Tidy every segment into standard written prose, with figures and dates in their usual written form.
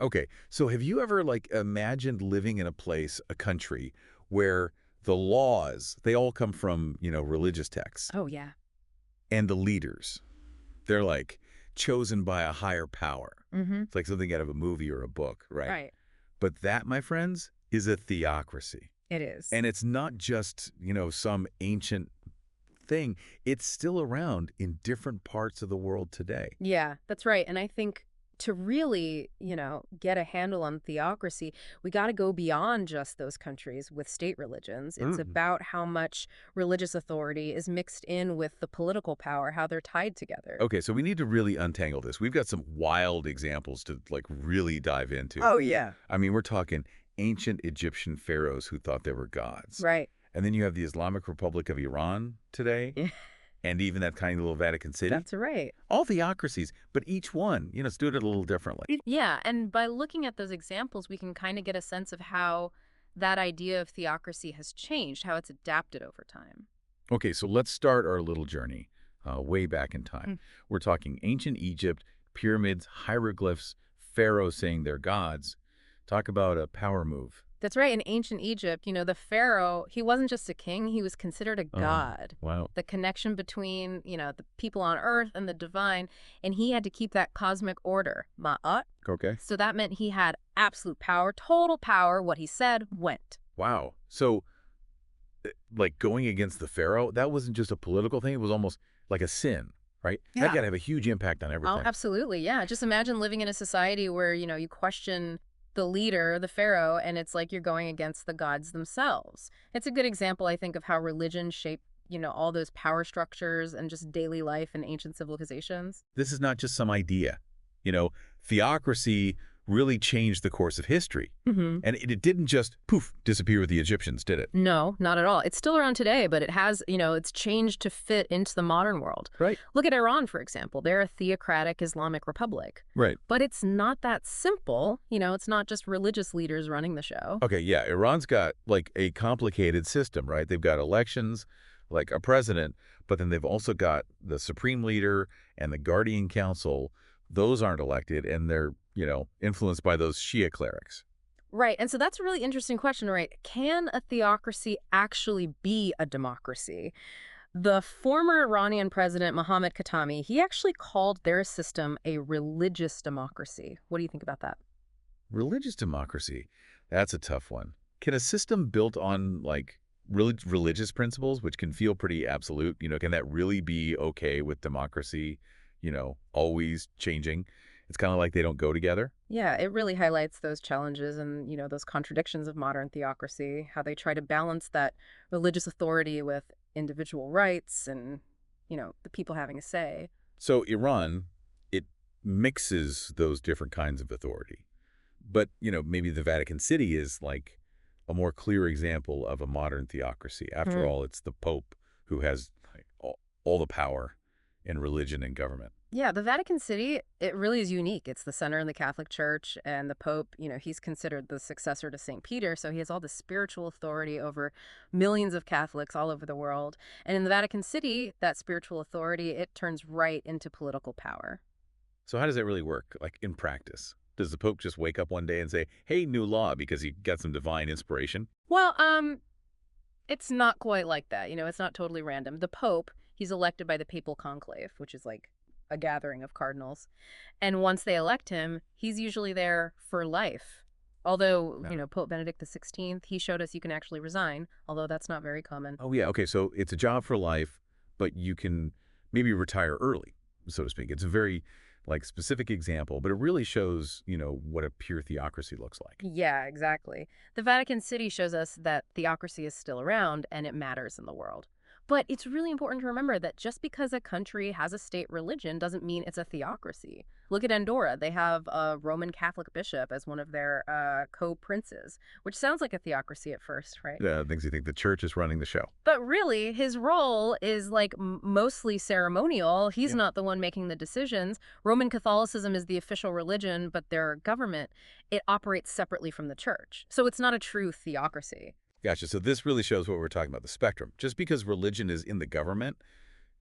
Okay, so have you ever, like, imagined living in a place, a country, where the laws, they all come from, religious texts, Oh, yeah. and the leaders, they're, like, chosen by a higher power? Mm-hmm. It's like something out of a movie or a book, right? Right. But that, my friends, is a theocracy. It is. And it's not just, some ancient thing. It's still around in different parts of the world today. Yeah, that's right. And I think to really, get a handle on theocracy, we got to go beyond just those countries with state religions. It's Mm. about how much religious authority is mixed in with the political power, how they're tied together. Okay, so we need to really untangle this. We've got some wild examples to, like, really dive into. Oh, yeah. I mean, we're talking ancient Egyptian pharaohs who thought they were gods. Right. And then you have the Islamic Republic of Iran today, Yeah, and even that tiny little Vatican City. that's right. All theocracies, but each one, stood it a little differently. Yeah, and by looking at those examples, we can kind of get a sense of how that idea of theocracy has changed, how it's adapted over time. Okay, so let's start our little journey way back in time. Mm. We're talking ancient Egypt, pyramids, hieroglyphs, pharaohs saying they're gods. Talk about a power move. That's right. In ancient Egypt, the pharaoh, he wasn't just a king, he was considered a Oh, god. wow. The connection between, the people on earth and the divine, and he had to keep that cosmic order, ma'at. Okay. So that meant he had absolute power, total power. What he said went. Wow. So, like, going against the pharaoh, that wasn't just a political thing. It was almost like a sin, right? That Yeah. got to have a huge impact on Oh, everything. absolutely. Yeah. Just imagine living in a society where, you question the leader, the pharaoh, and it's like you're going against the gods themselves. It's a good example, I think, of how religion shaped, all those power structures and just daily life in ancient civilizations. This is not just some idea. Theocracy really changed the course of history. Hmm. And it didn't just, poof, disappear with the Egyptians, did it? No, not at all. It's still around today, but it has, it's changed to fit into the modern world. Right. Look at Iran, for example. They're a theocratic Islamic republic. Right. But it's not that simple. It's not just religious leaders running the show. Okay, yeah, Iran's got, like, a complicated system, right? They've got elections, like a president, but then they've also got the supreme leader and the guardian council. Those aren't elected, and they're, influenced by those Shia clerics. Right. And so that's a really interesting question, right? Can a theocracy actually be a democracy? The former Iranian president, Mohammad Khatami, he actually called their system a religious democracy. What do you think about that? Religious democracy, that's a tough one. Can a system built on, like, religious principles, which can feel pretty absolute, can that really be okay with democracy, always changing? It's kind of like they don't go together. Yeah, it really highlights those challenges and, those contradictions of modern theocracy, how they try to balance that religious authority with individual rights and, the people having a say. So Iran, it mixes those different kinds of authority. But, maybe the Vatican City is, like, a more clear example of a modern theocracy. After all, it's the Pope who has, like, all the power in religion and government. Yeah, the Vatican City, it really is unique. It's the center in the Catholic Church, and the Pope, he's considered the successor to St. Peter, so he has all the spiritual authority over millions of Catholics all over the world. And in the Vatican City, that spiritual authority, it turns right into political power. So how does that really work, like, in practice? Does the Pope just wake up one day and say, hey, new law, because he got some divine inspiration? Well, it's not quite like that. It's not totally random. The Pope, he's elected by the papal conclave, which is like a gathering of cardinals. And once they elect him, he's usually there for life. Although, No. Pope Benedict XVI, he showed us you can actually resign, although that's not very common. Oh, yeah. Okay, so it's a job for life, but you can maybe retire early, so to speak. It's a very, like, specific example, but it really shows, what a pure theocracy looks like. Yeah, exactly. The Vatican City shows us that theocracy is still around and it matters in the world. But it's really important to remember that just because a country has a state religion doesn't mean it's a theocracy. Look at Andorra. They have a Roman Catholic bishop as one of their co-princes, which sounds like a theocracy at first, right? Things you think the church is running the show. But really, his role is like mostly ceremonial. He's Yeah. not the one making the decisions. Roman Catholicism is the official religion, but their government, it operates separately from the church. So it's not a true theocracy. Gotcha. So this really shows what we're talking about, the spectrum. Just because religion is in the government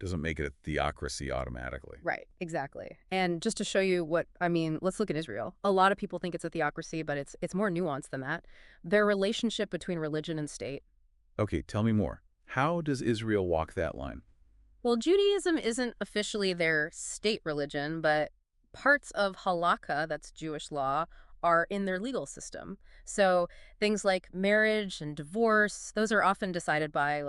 Doesn't make it a theocracy automatically. Right, exactly. And just to show you what I mean, let's look at Israel. A lot of people think it's a theocracy, but it's more nuanced than that. Their relationship between religion and state. Okay, tell me more. How does Israel walk that line? Well, Judaism isn't officially their state religion, but parts of halakha, that's Jewish law, are in their legal system. So things like marriage and divorce, those are often decided by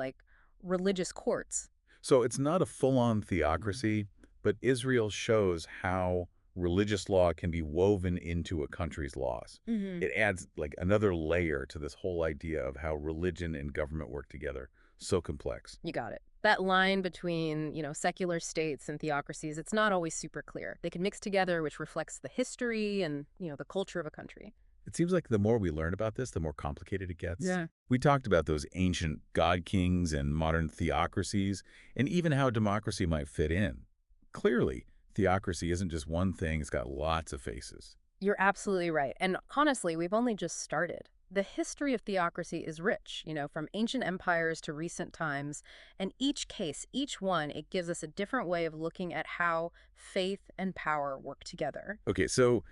religious courts. So it's not a full-on theocracy, but Israel shows how religious law can be woven into a country's laws. Hmm. It adds like another layer to this whole idea of how religion and government work together. So complex. You got it. That line between, secular states and theocracies, it's not always super clear. They can mix together, which reflects the history and, the culture of a country. It seems like the more we learn about this, the more complicated it gets. Yeah. We talked about those ancient god kings and modern theocracies, and even how democracy might fit in. Clearly, theocracy isn't just one thing, it's got lots of faces. You're absolutely right. And honestly, we've only just started. The history of theocracy is rich, from ancient empires to recent times. And each case, each one, it gives us a different way of looking at how faith and power work together. Okay, so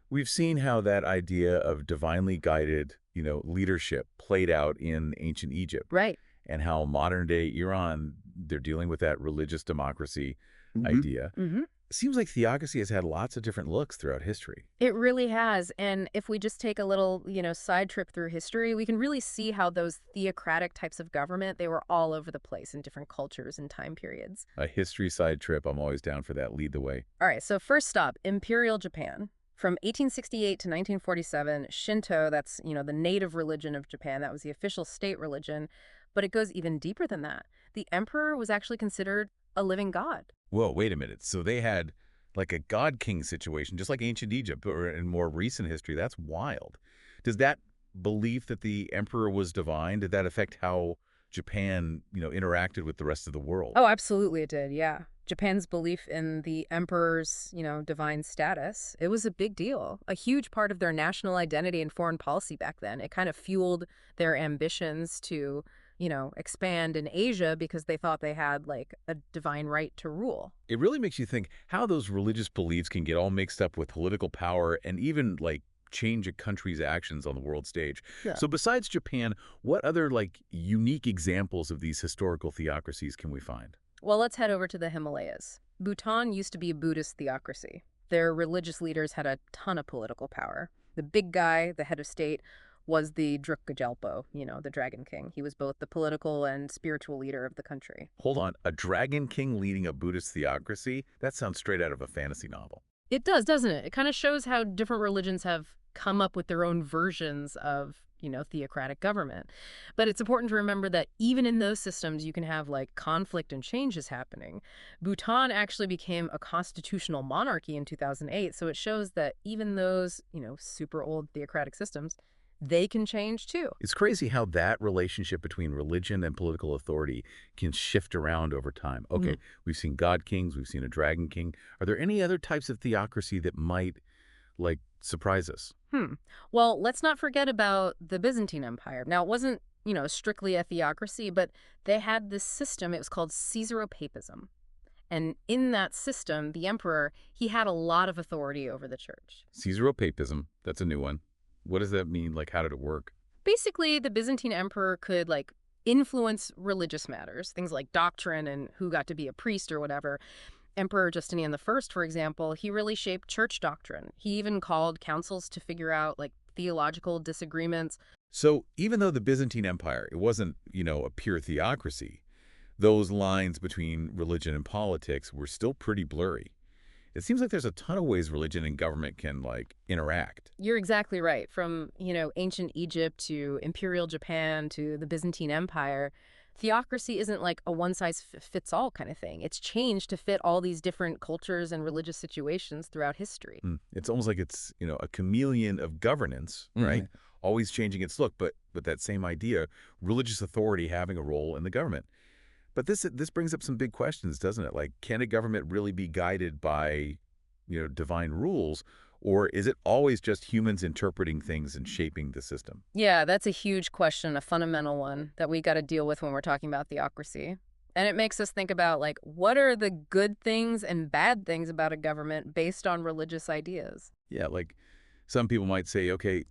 we've seen how that idea of divinely guided, leadership played out in ancient Egypt, Right. and how modern-day Iran, they're dealing with that religious democracy idea. Mm-hmm. Seems like theocracy has had lots of different looks throughout history. It really has. And if we just take a little, side trip through history, we can really see how those theocratic types of government, they were all over the place in different cultures and time periods. A history side trip, I'm always down for that. Lead the way. All right, so first stop, Imperial Japan. From 1868 to 1947, Shinto, that's, the native religion of Japan, that was the official state religion, but it goes even deeper than that. The emperor was actually considered a living god. Whoa, wait a minute. So they had like a god king situation, just like ancient Egypt, or in more recent history. That's wild. Does that belief that the emperor was divine, did that affect how Japan, interacted with the rest of the world? Oh, absolutely it did, yeah. Japan's belief in the emperor's, divine status, it was a big deal. A huge part of their national identity and foreign policy back then. It kind of fueled their ambitions to, expand in Asia because they thought they had a divine right to rule. It really makes you think how those religious beliefs can get all mixed up with political power and even change a country's actions on the world stage. Yeah. So besides Japan, what other unique examples of these historical theocracies can we find? Well, let's head over to the Himalayas. Bhutan used to be a Buddhist theocracy. Their religious leaders had a ton of political power. The big guy, the head of state, was the Drukgyal Gyalpo, the Dragon King. He was both the political and spiritual leader of the country. Hold on, a dragon king leading a Buddhist theocracy? That sounds straight out of a fantasy novel. It does, doesn't it? It kind of shows how different religions have come up with their own versions of, theocratic government. But it's important to remember that even in those systems, you can have conflict and changes happening. Bhutan actually became a constitutional monarchy in 2008, so it shows that even those, super old theocratic systems, they can change too. It's crazy how that relationship between religion and political authority can shift around over time. Okay, we've seen god kings, we've seen a dragon king. Are there any other types of theocracy that might, surprise us? Well, let's not forget about the Byzantine Empire. Now, it wasn't, strictly a theocracy, but they had this system. It was called Caesaropapism. And in that system, the emperor, he had a lot of authority over the church. Caesaropapism, that's a new one. What does that mean? How did it work? Basically, the Byzantine emperor could, influence religious matters, things like doctrine and who got to be a priest or whatever. Emperor Justinian I, for example, he really shaped church doctrine. He even called councils to figure out, theological disagreements. So even though the Byzantine Empire, it wasn't, a pure theocracy, those lines between religion and politics were still pretty blurry. It seems like there's a ton of ways religion and government can, interact. You're exactly right. From, ancient Egypt to Imperial Japan to the Byzantine Empire, theocracy isn't a one-size-fits-all kind of thing. It's changed to fit all these different cultures and religious situations throughout history. It's almost like it's, a chameleon of governance, right? Always changing its look, but that same idea, religious authority having a role in the government. But this brings up some big questions, doesn't it? Can a government really be guided by, divine rules, or is it always just humans interpreting things and shaping the system? Yeah, that's a huge question, a fundamental one that we got to deal with when we're talking about theocracy. And it makes us think about, like, what are the good things and bad things about a government based on religious ideas? Yeah, like some people might say, okay,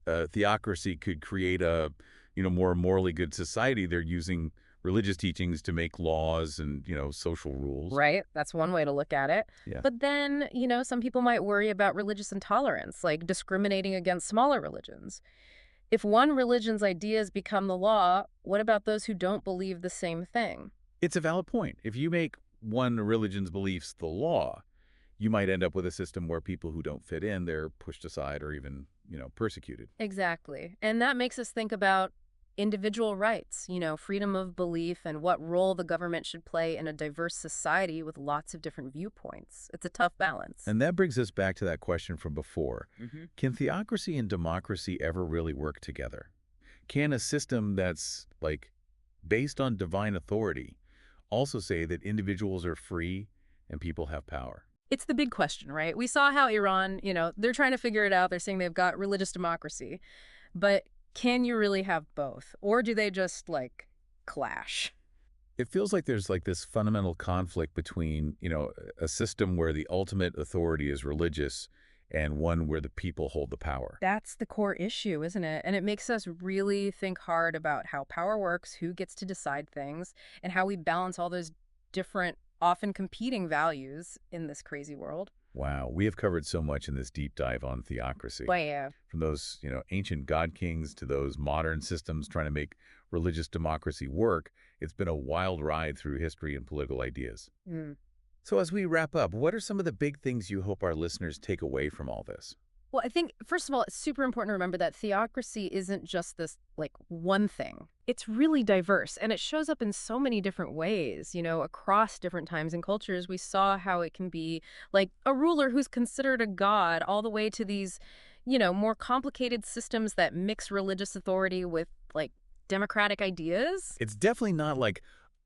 theocracy could create a, more morally good society. They're using religious teachings to make laws and, social rules. Right? That's one way to look at it. Yeah. But then, some people might worry about religious intolerance, like discriminating against smaller religions. If one religion's ideas become the law, what about those who don't believe the same thing? It's a valid point. If you make one religion's beliefs the law, you might end up with a system where people who don't fit in, they're pushed aside or even, persecuted. Exactly. And that makes us think about individual rights, freedom of belief, and what role the government should play in a diverse society with lots of different viewpoints. It's a tough balance. And that brings us back to that question from before. Hmm. Can theocracy and democracy ever really work together? Can a system that's, like, based on divine authority also say that individuals are free and people have power? It's the big question, right? We saw how Iran, they're trying to figure it out. They're saying they've got religious democracy. But can you really have both? Or do they just, like, clash? It feels like there's like this fundamental conflict between, a system where the ultimate authority is religious and one where the people hold the power. That's the core issue, isn't it? And it makes us really think hard about how power works, who gets to decide things, and how we balance all those different, often competing values in this crazy world. Wow, we have covered so much in this deep dive on theocracy. But yeah. From those, ancient god kings to those modern systems trying to make religious democracy work, it's been a wild ride through history and political ideas. Mm. So as we wrap up, what are some of the big things you hope our listeners take away from all this? Well, I think, first of all, it's super important to remember that theocracy isn't just this, like, one thing. It's really diverse, and it shows up in so many different ways, across different times and cultures. We saw how it can be, like, a ruler who's considered a god, all the way to these, more complicated systems that mix religious authority with, like, democratic ideas. It's definitely not like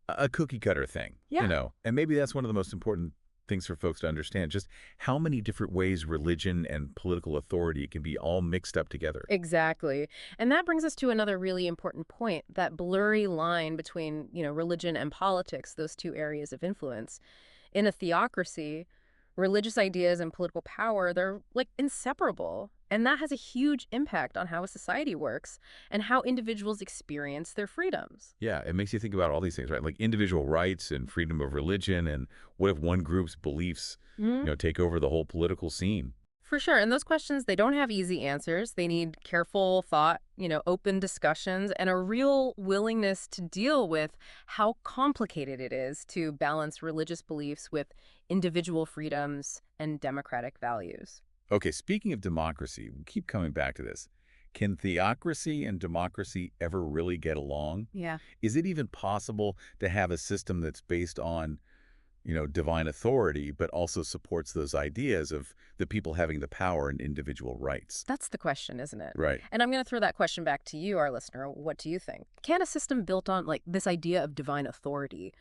a cookie cutter thing, Yeah. and maybe that's one of the most important things for folks to understand, just how many different ways religion and political authority can be all mixed up together. Exactly. And that brings us to another really important point, that blurry line between, religion and politics, those two areas of influence. In a theocracy, religious ideas and political power, they're, like, inseparable. And that has a huge impact on how a society works and how individuals experience their freedoms. Yeah, it makes you think about all these things, right? Like individual rights and freedom of religion, and what if one group's beliefs, take over the whole political scene? For sure. And those questions, they don't have easy answers. They need careful thought, open discussions, and a real willingness to deal with how complicated it is to balance religious beliefs with individual freedoms and democratic values. Okay, speaking of democracy, we keep coming back to this. Can theocracy and democracy ever really get along? Yeah. Is it even possible to have a system that's based on, divine authority, but also supports those ideas of the people having the power and individual rights? That's the question, isn't it? Right. And I'm going to throw that question back to you, our listener. What do you think? Can a system built on, like, this idea of divine authority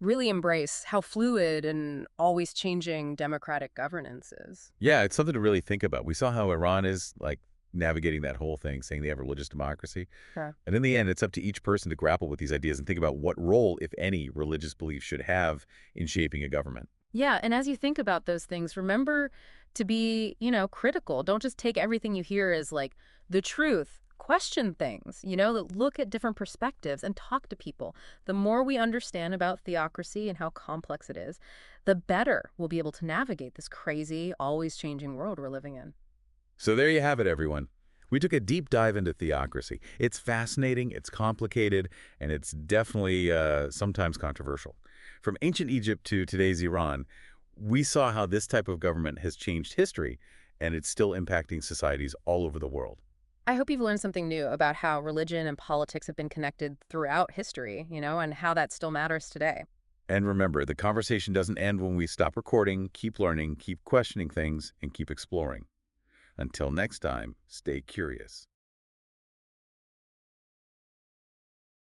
really embrace how fluid and always changing democratic governance is? Yeah, it's something to really think about. We saw how Iran is, like, navigating that whole thing, saying they have religious democracy. Sure. And in the end, it's up to each person to grapple with these ideas and think about what role, if any, religious belief should have in shaping a government. Yeah, and as you think about those things, remember to be, critical. Don't just take everything you hear as, like, the truth. Question things, look at different perspectives and talk to people. The more we understand about theocracy and how complex it is, the better we'll be able to navigate this crazy, always changing world we're living in. So there you have it, everyone. We took a deep dive into theocracy. It's fascinating, it's complicated, and it's definitely sometimes controversial. From ancient Egypt to today's Iran, we saw how this type of government has changed history, and it's still impacting societies all over the world. I hope you've learned something new about how religion and politics have been connected throughout history, and how that still matters today. And remember, the conversation doesn't end when we stop recording. Keep learning, keep questioning things, and keep exploring. Until next time, stay curious.